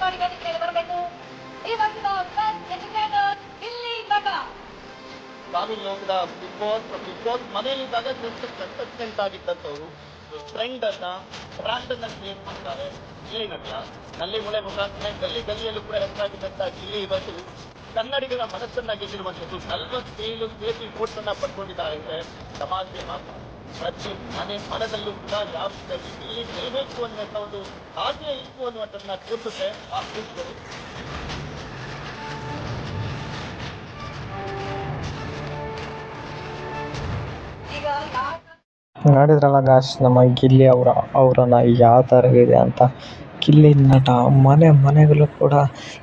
ಮಾಡಿ ವೇದಿಕೆಗೆ ಬರಬೇಕು. ಈ ವರ್ಷದ ಬೆಸ್ಟ್ ಎಜುಕೇಟರ್ ಇಲ್ಲಿ ನಟ. ನಾನು ನೋಡಿದ ಬಿಗ್ ಬಾಸ್ ಮನೆಯಲ್ಲಿದ್ದಾಗ ಜಸ್ಟ್ ಕಂಟೆಸ್ಟೆಂಟ್ ಆಗಿದ್ದಂಥವ್ರು ಟ್ರೆಂಡ್ ಅನ್ನ ಬ್ರ್ಯಾಂಡ್ ಅನ್ನ ಕ್ರಿಯೇಟ್ ಮಾಡ್ತಾರೆ. ಇಲ್ಲಿ ನಟ ನಲ್ಲಿ ಮುಳೆ ಮುಖಾಂತರ ಗಲ್ಲಿಯಲ್ಲೂ ಕೂಡ ಹೆಸರಾಗಿದ್ದಂತ ಇಲ್ಲಿ ಇವತ್ತು ಕನ್ನಡಿಗರ ಮನಸ್ಸನ್ನ ಗೆದ್ದಿರುವಂಥದ್ದು 47 ಕೆಜಿ ವೋಟ್ ಅನ್ನ ಪಡ್ಕೊಂಡಿದ್ದಾರೆ. ಸಮಾಜ ಪ್ರತಿ ಮನದಲ್ಲೂ ಕೂಡ ಯಾವ ಇಲ್ಲಿ ಗೆಲ್ಲಬೇಕು ಅನ್ನುವಂಥ ಒಂದು ಆಸೆ ಇತ್ತು ಅನ್ನುವಂಥದ್ದನ್ನ ತೋರಿಸುತ್ತೆ ಆ ಕೂಸುಗಳು. ನೋಡಿದ್ರಲ್ಲ ಗಾಯ್ಸ್, ನಮ್ಮ ಗಿಲ್ಲಿ ಅವರನ್ನು ಯಾವ ಥರ ಇದೆ ಅಂತ. ಗಿಲ್ಲಿ ನಟ ಮನೆಗಳು ಕೂಡ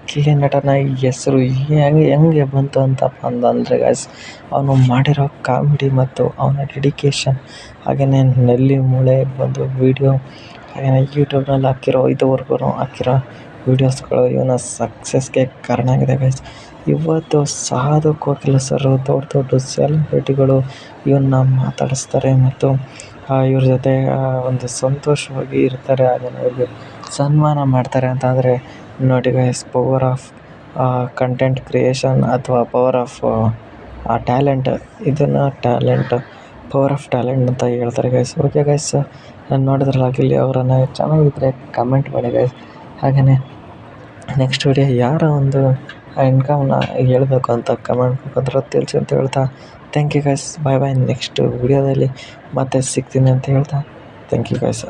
ಗಿಲ್ಲಿ ನಟನ ಹೆಸರು ಹೆಂಗೆ ಬಂತು ಅಂತಪ್ಪ ಅಂತಂದರೆ ಗಾಯ್ಸ್, ಅವನು ಮಾಡಿರೋ ಕಾಮಿಡಿ ಮತ್ತು ಅವನ ಡೆಡಿಕೇಶನ್, ಹಾಗೆಯೇ ನಲ್ಲಿ ಮೂಳೆ ಒಂದು ವೀಡಿಯೋ, ಹಾಗೆಯೇ ಯೂಟ್ಯೂಬ್ನಲ್ಲಿ ಹಾಕಿರೋ ಇದುವರೆಗೂ ಹಾಕಿರೋ ವೀಡಿಯೋಸ್ಗಳು ಇವನ ಸಕ್ಸಸ್ಗೆ ಕಾರಣ ಆಗಿದೆ ಗಾಯ್ಸ್. ಇವತ್ತು ಸಾಧು ಕೋಕಿಲ ಸರ್ ದೊಡ್ಡ ಸೆಲೆಬ್ರಿಟಿಗಳು ಇವನ್ನ ಮಾತಾಡಿಸ್ತಾರೆ ಮತ್ತು ಇವ್ರ ಜೊತೆ ಒಂದು ಸಂತೋಷವಾಗಿ ಇರ್ತಾರೆ. ಹಾಗೆಯೇ ಇವ್ರಿಗೆ ಸನ್ಮಾನ ಮಾಡ್ತಾರೆ ಅಂತಂದರೆ ನೋಡಿ guys, power of content creation ಅಥವಾ ಪವರ್ ಆಫ್ ಟ್ಯಾಲೆಂಟ್, ಇದನ್ನು ಪವರ್ ಆಫ್ ಟ್ಯಾಲೆಂಟ್ ಅಂತ ಹೇಳ್ತಾರೆ ಗೈಸ್. ಓಕೆ ಗೈಸ್, ನಾನು ನೋಡಿದ್ರಲ್ಲ ಗಿಲ್ಲಿ ಅವರನ್ನು, ಚೆನ್ನಾಗಿದ್ದರೆ ಕಮೆಂಟ್ ಮಾಡಿ ಗೈಸ್. ಹಾಗೆಯೇ ನೆಕ್ಸ್ಟ್ ವಿಡಿಯೋ ಯಾರ ಒಂದು ಇನ್ಕಮ್ನ ಹೇಳಬೇಕು ಅಂತ ಕಮೆಂಟ್ ಮುಖಾಂತರ ತಿಳಿಸಿ ಅಂತ ಹೇಳ್ತಾ, thank you guys, bye. Next ವಿಡಿಯೋದಲ್ಲಿ ಮತ್ತೆ ಸಿಗ್ತೀನಿ ಅಂತ ಹೇಳ್ತಾ, ಥ್ಯಾಂಕ್ ಯು ಗೈಸ್.